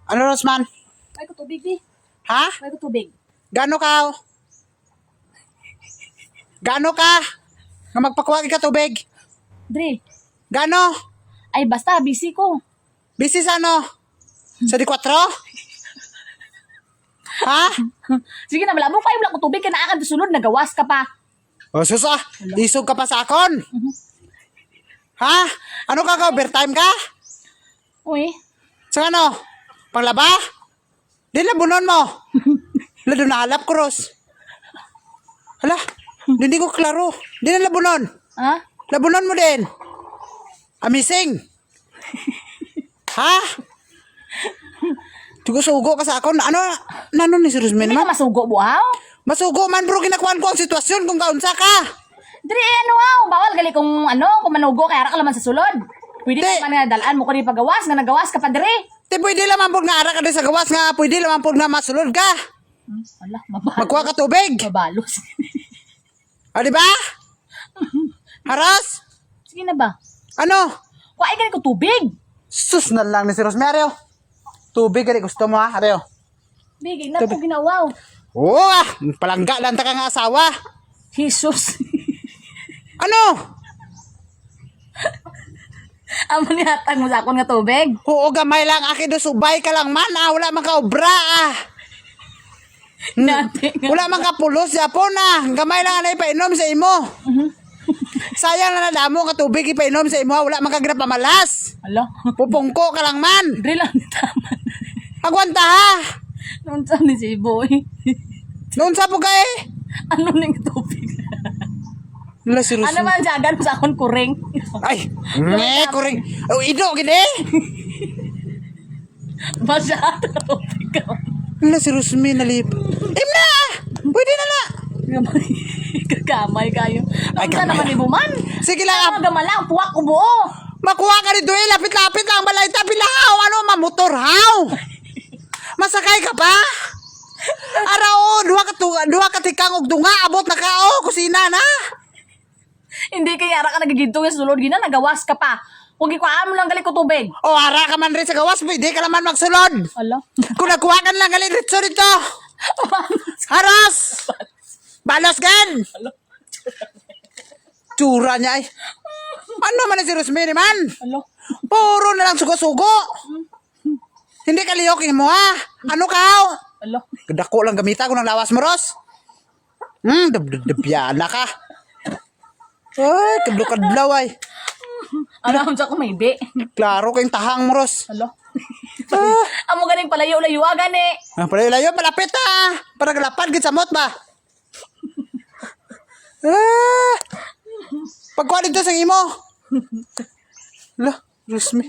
Ano, Rosman? May ko tubig di. Ha? May ko tubig. Gano ka? Gano ka? Nga magpakuha ka tubig? Dre. Gano? Ay basta, busy ko. Busy sa ano? Sa D4? Ha? Sige na, malabo pa. Wala ko tubig. Kinaakan sunod, nagawas ka pa. O sus ah, isog ka pa sa akon. Ha? Ano ka? Overtime ka? Uy. Sa ano? Panglaba? Di labunon mo. Lado na halap cross. Hala, hindi ko klaro. Di na labunon. Ha? Labunon mo din. Amazing. Ha? Tugo sugo ka sa akon. Ano ni si Rosmin Hindi man? ka masugo, buhaw? Masugo man bro, kinakuhan ko ang sitwasyon kung kaunsa ka. Dre, ano wow? Bawal gali kung kung manugo, kaya ka laman sa sulod. Pwede Di. ka man nga dalaan mo ko rin pagawas, nga nagawas ka pa, Dre. Di pwede lamang po nga ara ka din sa gawas nga, pwede lamang po nga masulod ka. Wala, mabalos. Magkuha ka tubig. Mabalos. O di ba? Haras? Sige na ba? Ano? Kuha gali ko tubig. Sus na lang ni si Rosemary. Tubig kani gusto mo ha, Areo. Bigay na ko ginawaw. Oo ah, palangga lang ta ka nga asawa. Jesus. Ano? Amo ni hatag mo sa akon nga tubig. Oo, gamay lang aki do subay ka lang man ah, wala man ka obra ah. Nati nga. Wala man ka pulos Japon ah. Gamay lang anay painom sa imo. Sayang na nadamo ka tubig ipainom sa imo, wala man ka gira pamalas. Hala. Pupungko ka lang man. Dre lang tama. Agwanta ha. Noon sa ni si boy. Noon sa po kay. Ano ning tubig? Wala si Ano man jagan sa akon kuring. Ay, kuring. Oh, ido gini. Masyado tubig ka. Wala si Rosmi nalip. Imna! Pwede na na. Kagamay kayo. Ay, Ay, ka gamay. naman ibuman. Sige lang. Ang gamalang, puwak ko buo. Makuha ka dito eh. Lapit-lapit lang. Balay tapi lahaw. Ano, mamotor haw. Masakay ka ba? Arao, duha ka tikang og dunga. Abot na ka, oh. Kusina na. Hindi kaya ara ka nagigintong yung sulod. Gina, nagawas ka pa. Huwag ikuhaan mo lang gali ko tubig. O, hara ka man rin sa gawas. Pwede ka naman magsulod. Hala. Kung nakuha ka lang galing dito. Haras! Balos gan! Tsura niya ay. Ano man si Rosemary man? Hala. Puro na lang sugo-sugo. Hindi ka liyokin mo ha. Ano ka? Hala. Dako lang gamita ko ng lawas mo, Ros. Dabiyana ka. Ay, kadlaw-kadlaw ay. Ano sa ko may be. Klaro kayong tahang mo, Ros. Hala. Amo ganing palayo-layo gani. Palayo-layo, malapit ha. Para galapad, gitsamot ba? Pagkuha dito sa imo. Lah, Rosmi.